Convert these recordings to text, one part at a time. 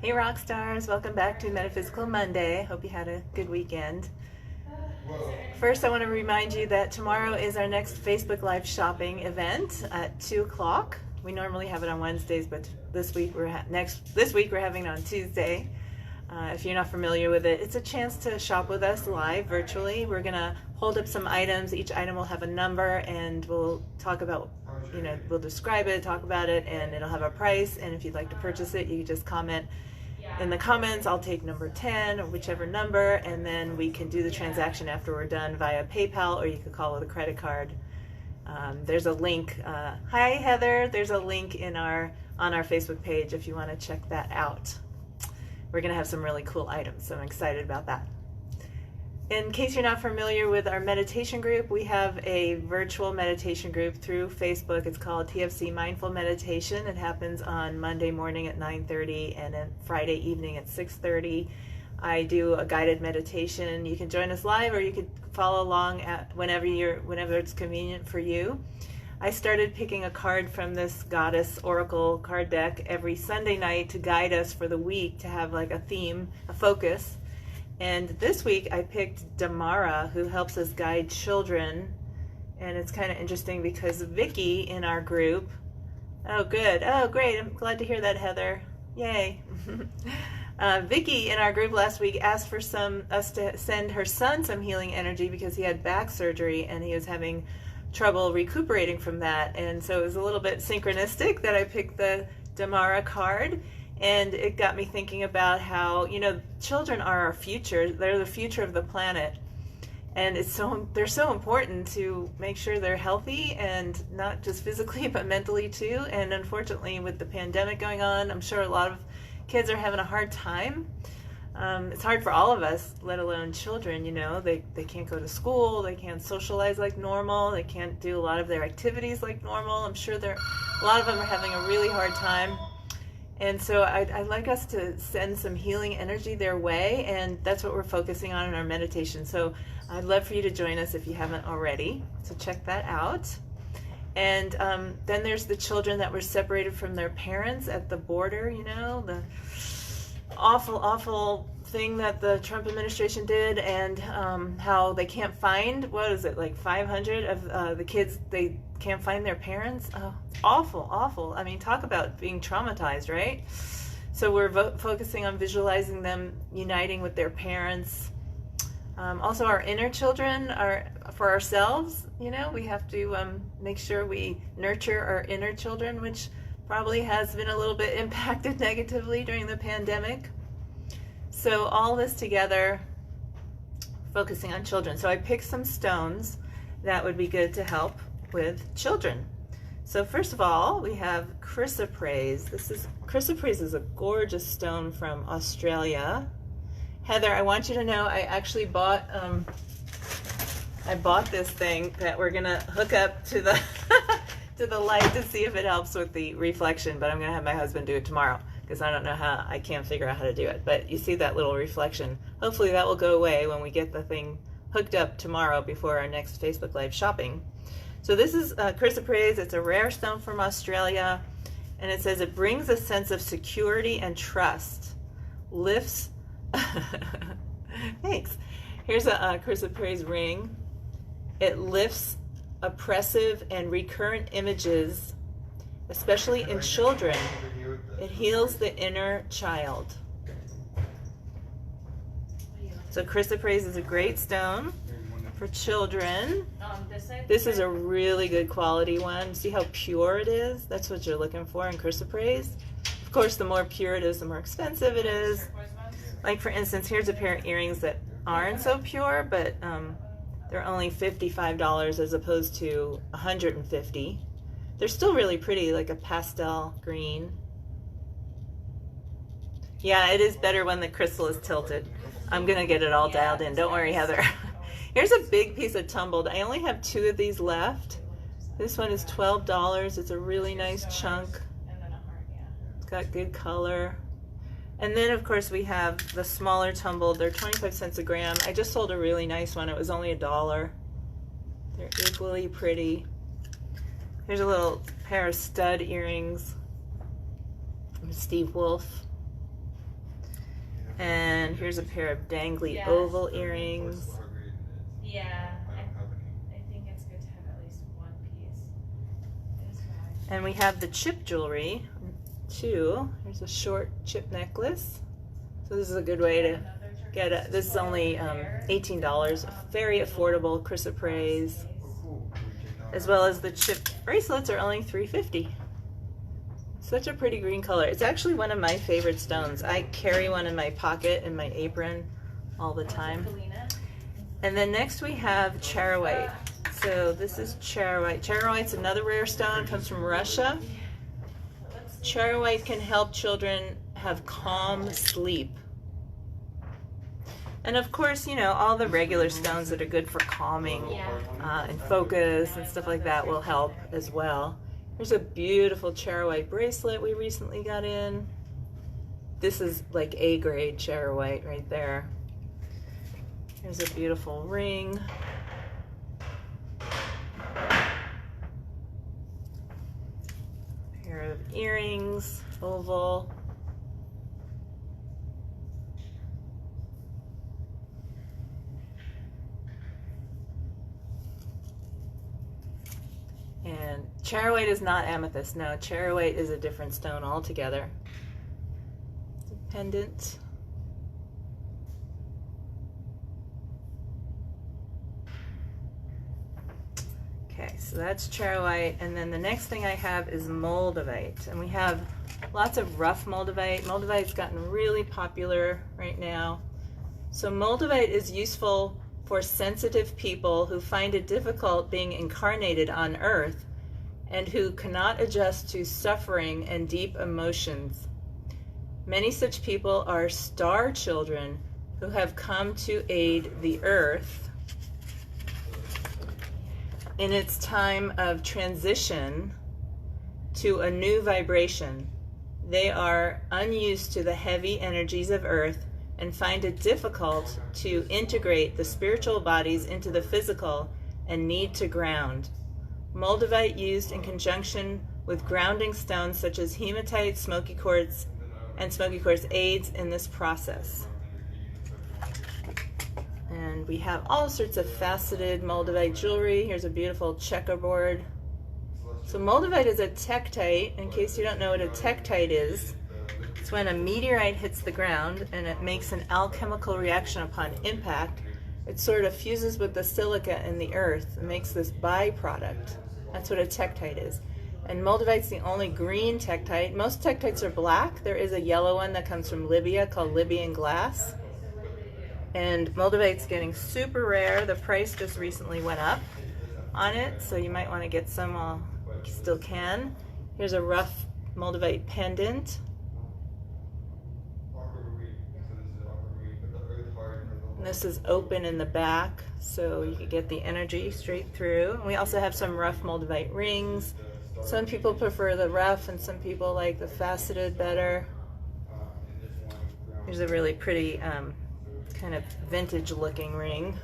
Hey rock stars, welcome back to Metaphysical Monday. Hope you had a good weekend. First, I want to remind you that tomorrow is our next Facebook Live shopping event at 2 o'clock. We normally have it on Wednesdays, but this week we're having it on Tuesday. If you're not familiar with it, it's a chance to shop with us live virtually. We're going to hold up some items. Each item will have a number, and we'll talk about, we'll describe it, talk about it, and it'll have a price. And if you'd like to purchase it, you can just comment in the comments. I'll take number 10 or whichever number, and then we can do the transaction after we're done via PayPal, or you could call with a credit card. There's a link. Hi Heather. There's a link on our Facebook page if you want to check that out. We're going to have some really cool items, so I'm excited about that. In case you're not familiar with our meditation group, we have a virtual meditation group through Facebook. It's called TFC Mindful Meditation. It happens on Monday morning at 9:30 and then Friday evening at 6:30. I do a guided meditation. You can join us live, or you could follow along whenever it's convenient for you. I started picking a card from this Goddess Oracle card deck every Sunday night to guide us for the week, to have like a theme, a focus. And this week I picked Damara, who helps us guide children. And it's kind of interesting because Vicky in our group, oh good, oh great, I'm glad to hear that, Heather, yay. Vicky in our group last week asked for us to send her son some healing energy because he had back surgery and he was having trouble recuperating from that. And so it was a little bit synchronistic that I picked the Damara card. And it got me thinking about how, children are our future. They're the future of the planet. And they're so important to make sure they're healthy, and not just physically, but mentally too. And unfortunately, with the pandemic going on, I'm sure a lot of kids are having a hard time. It's hard for all of us, let alone children, They can't go to school, they can't socialize like normal, they can't do a lot of their activities like normal. I'm sure a lot of them are having a really hard time. And so I'd like us to send some healing energy their way, and that's what we're focusing on in our meditation. So I'd love for you to join us if you haven't already. So check that out. And then there's the children that were separated from their parents at the border, the awful thing that the Trump administration did, and how they can't find, what is it, like 500 of the kids, they can't find their parents. Oh, awful. I mean, talk about being traumatized, right? So we're focusing on visualizing them uniting with their parents. Also, our inner children are for ourselves. We have to make sure we nurture our inner children, which probably has been a little bit impacted negatively during the pandemic. So all this together, focusing on children. So I picked some stones that would be good to help with children. So first of all, we have chrysoprase. Chrysoprase is a gorgeous stone from Australia. Heather, I want you to know I actually bought this thing that we're gonna hook up to the to the light to see if it helps with the reflection, but I'm gonna have my husband do it tomorrow because I can't figure out how to do it. But you see that little reflection. Hopefully that will go away when we get the thing hooked up tomorrow before our next Facebook Live shopping. So this is chrysoprase. It's a rare stone from Australia, and it says it brings a sense of security and trust, lifts. Thanks. Here's a chrysoprase ring. It lifts oppressive and recurrent images, especially in children. It heals the inner child. So chrysoprase is a great stone for children. This is a really good quality one. See how pure it is? That's what you're looking for in chrysoprase. Of course, the more pure it is, the more expensive it is. Like for instance, here's a pair of earrings that aren't so pure, but they're only $55 as opposed to $150. They're still really pretty, like a pastel green. Yeah, it is better when the crystal is tilted. I'm gonna get it all dialed in. Don't worry, Heather. Here's a big piece of tumbled. I only have 2 of these left. This one is $12. It's a really nice chunk. It's got good color. And then of course we have the smaller tumbled. They're 25 cents a gram. I just sold a really nice one. It was only $1. They're equally pretty. Here's a little pair of stud earrings from Steve Wolf. And here's a pair of dangly oval earrings. Yeah, I think it's good to have at least one piece. And we have the chip jewelry too. Here's a short chip necklace. So this is a good way to get it. This is only $18, very affordable chrysoprase. As well as the chip bracelets are only $3.50. Such a pretty green color. It's actually one of my favorite stones. I carry one in my pocket in my apron all the time. And then next we have charoite. So this is charoite. Charoite's another rare stone, comes from Russia. Charoite can help children have calm sleep. And of course, you know, all the regular stones that are good for calming and focus and stuff like that will help as well. There's a beautiful charoite bracelet we recently got in. This is like A-grade charoite right there. Here's a beautiful ring. Pair of earrings, oval. And charoite is not amethyst. No, charoite is a different stone altogether. It's a pendant. Okay, so that's charoite, and then the next thing I have is moldavite, and we have lots of rough moldavite. Moldavite's gotten really popular right now. So moldavite is useful for sensitive people who find it difficult being incarnated on earth and who cannot adjust to suffering and deep emotions. Many such people are star children who have come to aid the earth in its time of transition to a new vibration. They are unused to the heavy energies of earth and find it difficult to integrate the spiritual bodies into the physical and need to ground. Moldavite used in conjunction with grounding stones such as hematite, smoky quartz, and smoky quartz aids in this process. And we have all sorts of faceted moldavite jewelry. Here's a beautiful checkerboard. So moldavite is a tektite. In case you don't know what a tektite is, it's when a meteorite hits the ground and it makes an alchemical reaction upon impact. It sort of fuses with the silica in the earth and makes this byproduct. That's what a tektite is. And moldavite's the only green tektite. Most tektites are black. There is a yellow one that comes from Libya called Libyan glass. And moldavite's getting super rare. The price just recently went up on it, so you might want to get some while you still can. Here's a rough moldavite pendant. And this is open in the back, so you can get the energy straight through. And we also have some rough moldavite rings. Some people prefer the rough and some people like the faceted better. Here's a really pretty kind of vintage looking ring.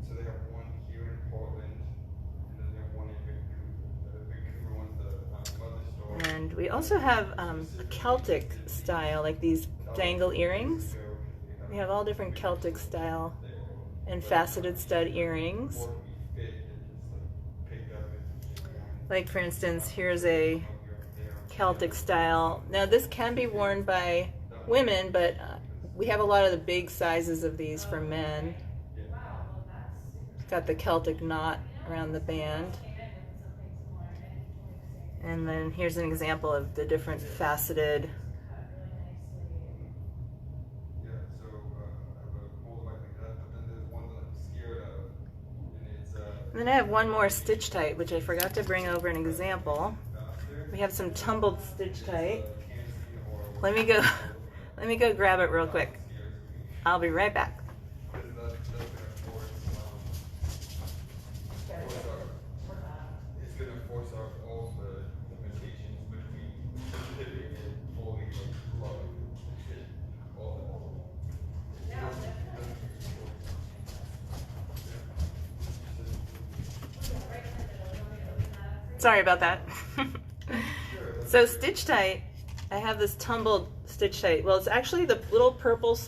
So they have one here in Portland, and then they have one in Vancouver, one's the mother store. And we also have a Celtic style, like these dangle earrings. We have all different Celtic style and faceted stud earrings. Like for instance, here's a Celtic style. Now this can be worn by women, but we have a lot of the big sizes of these for men. It's got the Celtic knot around the band. And then here's an example of the different faceted. And then I have one more stitchtite, which I forgot to bring over an example. We have some tumbled stitchtite. Let me go grab it real quick. I'll be right back. It's going to force out all the limitations between fully love all Sorry about that. So stitchtite I have this tumbled stitchtite. Well, it's actually the little purple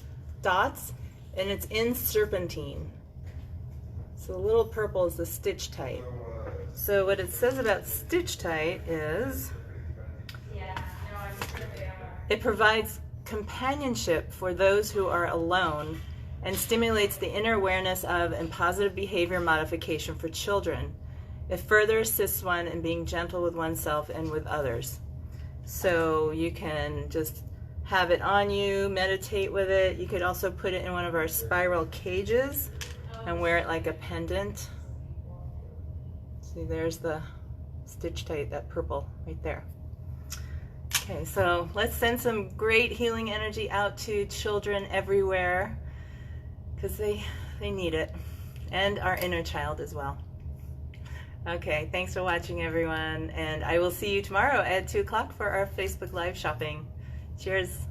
dots, and it's in serpentine. So the little purple is the stitchtite. So what it says about stitchtite is it provides companionship for those who are alone and stimulates the inner awareness of and positive behavior modification for children. It further assists one in being gentle with oneself and with others. So you can just have it on you, meditate with it. You could also put it in one of our spiral cages and wear it like a pendant. See, there's the stitchtite, that purple right there. Okay, so let's send some great healing energy out to children everywhere, because they need it, and our inner child as well. Okay, thanks for watching, everyone, and I will see you tomorrow at 2 o'clock for our Facebook Live shopping. Cheers.